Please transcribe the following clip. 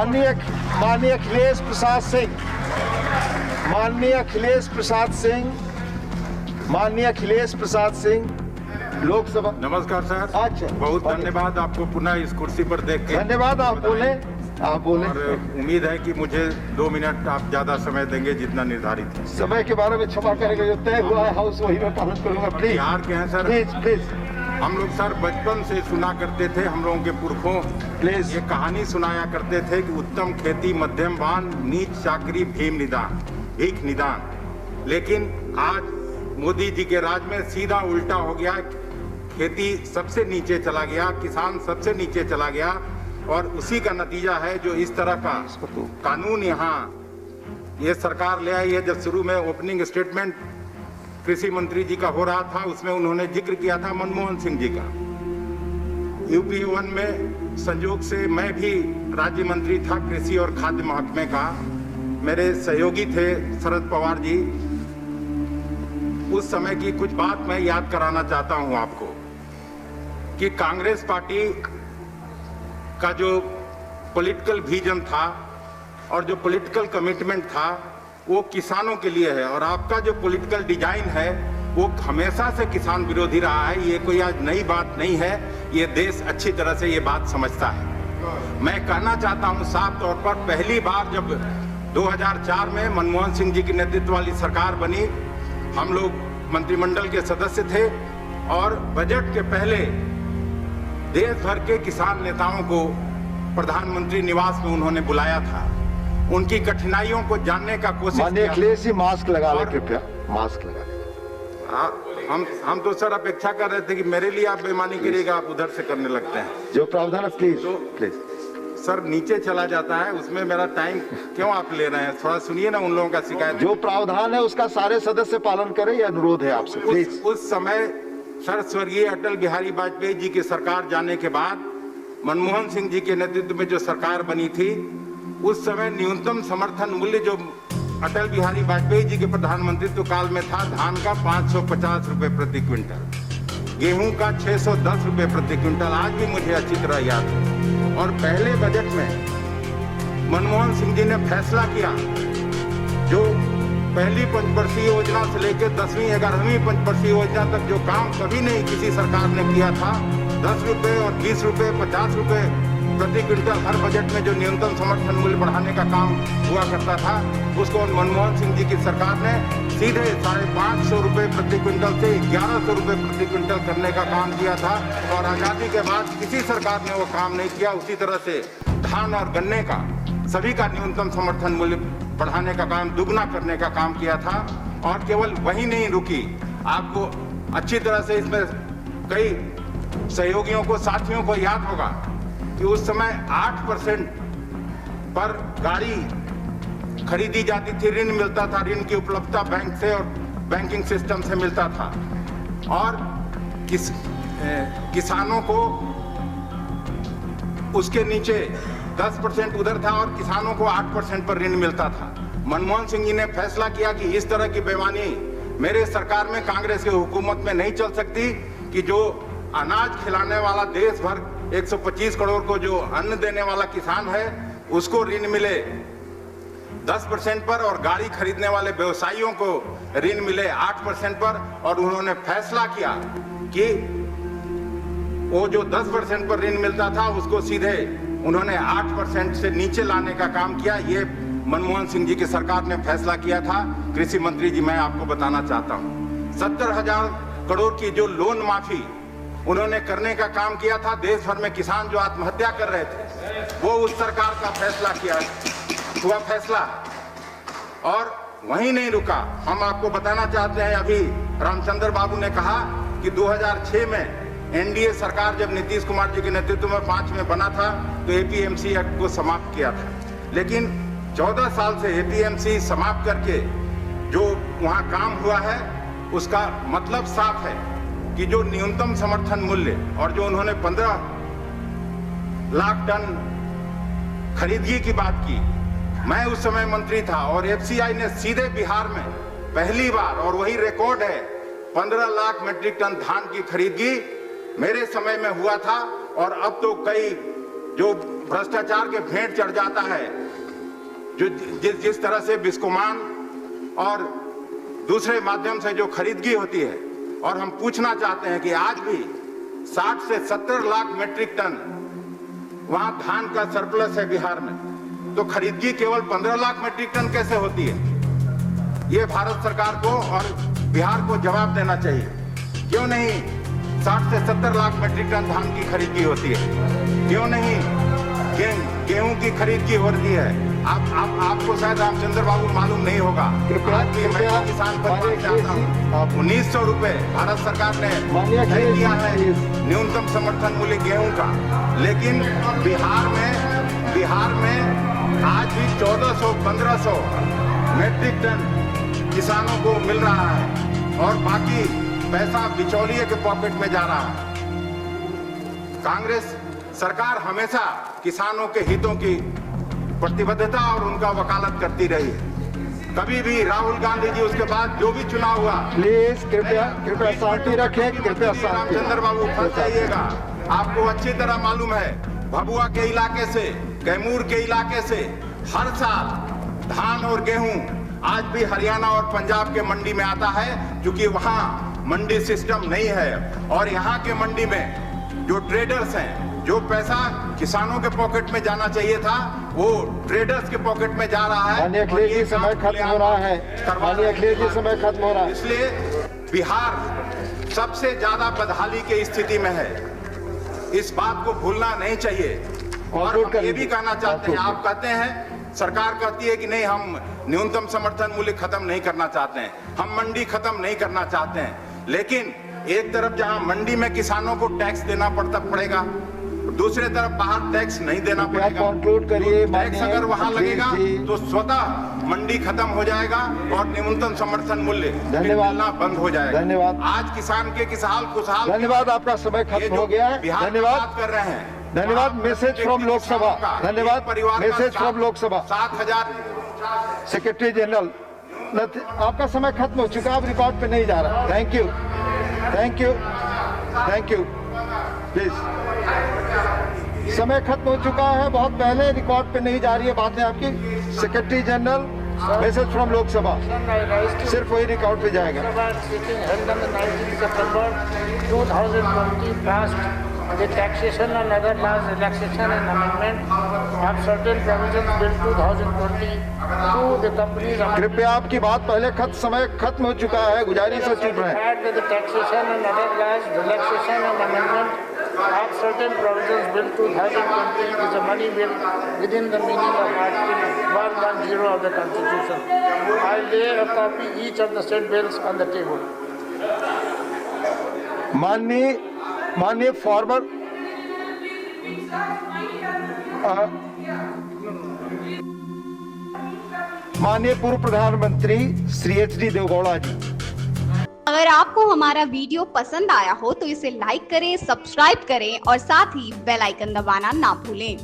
माननीय अखिलेश प्रसाद सिंह, माननीय अखिलेश प्रसाद सिंह लोकसभा। नमस्कार सर। अच्छा, बहुत धन्यवाद आपको पुनः इस कुर्सी पर देख के। धन्यवाद। आप बोले। और उम्मीद है कि मुझे 2 मिनट आप ज्यादा समय देंगे जितना निर्धारित है। समय के बारे में क्षमा करेंगे, जो तय हुआ है हाउस वही मैं पालन करूंगा। प्लीज। बिहार के हैं सर। प्लीज। हम लोग सर बचपन से सुना करते थे, हम लोगों के पुरखों प्लीज ये कहानी सुनाया करते थे कि उत्तम खेती मध्यम बान, नीच चाकरी भीख निदान। लेकिन आज मोदी जी के राज में सीधा उल्टा हो गया। खेती सबसे नीचे चला गया, किसान सबसे नीचे चला गया, और उसी का नतीजा है जो इस तरह का कानून यहाँ ये सरकार ले आई है। जब शुरू में ओपनिंग स्टेटमेंट कृषि मंत्री जी का हो रहा था, उसमें उन्होंने जिक्र किया था मनमोहन सिंह जी का। यूपी 1 में संयोग से मैं भी राज्य मंत्री था कृषि और खाद्य महकमे का। मेरे सहयोगी थे शरद पवार जी। उस समय की कुछ बात मैं याद कराना चाहता हूं आपको कि कांग्रेस पार्टी का जो पॉलिटिकल विजन था और जो पॉलिटिकल कमिटमेंट था वो किसानों के लिए है, और आपका जो पॉलिटिकल डिजाइन है वो हमेशा से किसान विरोधी रहा है। ये कोई आज नई बात नहीं है, ये देश अच्छी तरह से ये बात समझता है। मैं कहना चाहता हूं साफ तौर पर, पहली बार जब 2004 में मनमोहन सिंह जी की नेतृत्व वाली सरकार बनी, हम लोग मंत्रिमंडल के सदस्य थे और बजट के पहले देश भर के किसान नेताओं को प्रधानमंत्री निवास में उन्होंने बुलाया था, उनकी कठिनाइयों को जानने का कोशिश किया। अखिलेश जी मास्क लगा ले कृपया, मास्क लगा ले। हम तो सर अपेक्षा कर रहे थे कि मेरे लिए आप बेईमानी करिएगा, आप उधर से करने लगते हैं। जो प्रावधान है प्लीज सर नीचे चला जाता है, उसमें मेरा टाइम क्यों आप ले रहे हैं? थोड़ा सुनिए ना उन लोगों का शिकायत। जो प्रावधान है उसका सारे सदस्य पालन करें, यह अनुरोध है आपसे प्लीज। उस समय सर स्वर्गीय अटल बिहारी वाजपेयी जी की सरकार जाने के बाद मनमोहन सिंह जी के नेतृत्व में जो सरकार बनी थी, उस समय न्यूनतम समर्थन मूल्य जो अटल बिहारी वाजपेयी जी के प्रधानमंत्रित्व काल में था, धान का 550 रुपए प्रति क्विंटल, गेहूं का 610 रुपए प्रति क्विंटल, आज भी मुझे अच्छी तरह याद है। और पहले बजट में मनमोहन सिंह जी ने फैसला किया, जो पहली पंचवर्षीय योजना से लेकर 10वीं 11वीं पंचवर्षीय योजना तक जो काम कभी नहीं किसी सरकार ने किया था, 10 रुपए और 20 रुपए 50 रुपए प्रति क्विंटल हर बजट में जो न्यूनतम समर्थन मूल्य बढ़ाने का काम हुआ करता था, उसको मनमोहन सिंह जी की सरकार ने सीधे 550 रुपए प्रति क्विंटल से 1100 रुपए प्रति क्विंटल करने का काम किया था। और आजादी के बाद किसी सरकार ने वो काम नहीं किया। उसी तरह से धान और गन्ने का सभी का न्यूनतम समर्थन मूल्य बढ़ाने का काम, दुगना करने का काम किया था। और केवल वही नहीं रुकी, आपको अच्छी तरह से इसमें कई सहयोगियों को, साथियों को याद होगा कि उस समय 8% पर गाड़ी खरीदी जाती थी, ऋण मिलता था, ऋण की उपलब्धता बैंक से और बैंकिंग सिस्टम से मिलता था, और किसानों को उसके नीचे 10% उधर था और किसानों को 8% पर ऋण मिलता था। मनमोहन सिंह जी ने फैसला किया कि इस तरह की बेईमानी मेरे सरकार में, कांग्रेस की हुकूमत में नहीं चल सकती, कि जो अनाज खिलाने वाला देश भर 125 करोड़ को जो अन्न देने वाला किसान है, उसको ऋण मिले 10% पर, और गाड़ी खरीदने वाले व्यवसायियों को ऋण मिले 8% पर। और उन्होंने फैसला किया कि वो जो 10% पर ऋण मिलता था उसको सीधे उन्होंने 8% से नीचे लाने का काम किया। ये मनमोहन सिंह जी की सरकार ने फैसला किया था। कृषि मंत्री जी, मैं आपको बताना चाहता हूँ, 70,000 करोड़ की जो लोन माफी उन्होंने करने का काम किया था। देश भर में किसान जो आत्महत्या कर रहे थे, वो उस सरकार का फैसला किया हुआ फैसला। और वहीं नहीं रुका, हम आपको बताना चाहते हैं, अभी रामचंद्र बाबू ने कहा कि 2006 में एनडीए सरकार जब नीतीश कुमार जी के नेतृत्व में 5 में बना था, तो एपीएमसी एक्ट को समाप्त किया था। लेकिन 14 साल से एपीएमसी समाप्त करके जो वहां काम हुआ है, उसका मतलब साफ है कि जो न्यूनतम समर्थन मूल्य और जो उन्होंने 15 लाख टन खरीदगी की बात की, मैं उस समय मंत्री था और एफसीआई ने सीधे बिहार में पहली बार, और वही रिकॉर्ड है, 15 लाख मीट्रिक टन धान की खरीदगी मेरे समय में हुआ था। और अब तो कई जो भ्रष्टाचार के भेंट चढ़ जाता है, जो जिस तरह से बिस्कोमान और दूसरे माध्यम से जो खरीदगी होती है, और हम पूछना चाहते हैं कि आज भी 60 से 70 लाख मीट्रिक टन वहां धान का सरप्लस है बिहार में, तो खरीदगी केवल 15 लाख मीट्रिक टन कैसे होती है? ये भारत सरकार को और बिहार को जवाब देना चाहिए। क्यों नहीं 60 से 70 लाख मीट्रिक टन धान की खरीदगी होती है? क्यों नहीं गेहूं की खरीदगी हो रही है? आपको शायद रामचंद्र बाबू मालूम नहीं होगा। आज भी मैं किसान परिवार से आता हूँ। 1900 रुपए भारत सरकार ने तय किया है न्यूनतम समर्थन मूल्य गेहूं का, लेकिन बिहार में आज भी 1400-1500 मीट्रिक टन किसानों को मिल रहा है और बाकी पैसा बिचौलिए के पॉकेट में जा रहा है। कांग्रेस सरकार हमेशा किसानों के हितों की प्रतिबद्धता और उनका वकालत करती रही है। कभी भी राहुल गांधी जी उसके बाद जो भी चुनाव हुआ, प्लीज कृपया शांति रखें, कृपया शांति। रामचंद्र बाबू फंस जाइएगा। आपको अच्छी तरह मालूम है, भभुआ के इलाके से, कैमूर के इलाके से हर साल धान और गेहूं आज भी हरियाणा और पंजाब के मंडी में आता है, क्योंकि वहां मंडी सिस्टम नहीं है। और यहाँ के मंडी में जो ट्रेडर्स हैं, जो पैसा किसानों के पॉकेट में जाना चाहिए था, वो ट्रेडर्स के पॉकेट में जा रहा है। माननीय अखिलेश जी, समय खत्म हो रहा है। माननीय अखिलेश जी, समय खत्म हो रहा है। इसलिए बिहार सबसे ज्यादा बदहाली की स्थिति में है, इस बात को भूलना नहीं चाहिए। और हम ये भी कहना चाहते हैं, आप कहते हैं, सरकार कहती है कि नहीं हम न्यूनतम समर्थन मूल्य खत्म नहीं करना चाहते हैं, हम मंडी खत्म नहीं करना चाहते हैं, लेकिन एक तरफ जहां मंडी में किसानों को टैक्स देना पड़ेगा, दूसरे तरफ बाहर टैक्स नहीं देना पड़ेगा। कंक्लूड करिए। टैक्स अगर वहां लगेगा तो स्वतः मंडी खत्म हो जाएगा और न्यूनतम समर्थन मूल्य मिलना बंद हो जाएगा। धन्यवाद। आज किसान के किसान खुशहाल। धन्यवाद, आपका समय खत्म हो गया है। धन्यवाद कर रहे हैं। धन्यवाद। Message from Lok Sabha. धन्यवाद। Message from Lok Sabha. 7000 secretary general, आपका समय खत्म हो चुका, अब रिकॉर्ड पे नहीं जा रहा। Thank you, thank you, thank you. Please, समय खत्म हो चुका है, बहुत पहले, रिकॉर्ड पे नहीं जा रही है बातें आपकी। Secretary general, message from Lok Sabha, सिर्फ वही रिकॉर्ड पे जाएगा। The taxation and other laws, relaxation and amendment of certain provisions bill 2022, the companies. कृपया आपकी बात पहले समय खत्म हो चुका है, गुजारिश से चुप रहे। The taxation and other laws, relaxation and amendment of certain provisions bill 2020 is a money bill within the meaning of Article 110 of the Constitution. I lay a copy each of the said bills on the table. माननीय farmer माननीय पूर्व प्रधानमंत्री Shri HD Deve Gowda जी। अगर आपको हमारा video पसंद आया हो तो इसे लाइक करें, सब्सक्राइब करें और साथ ही बेल आइकन दबाना ना भूलें।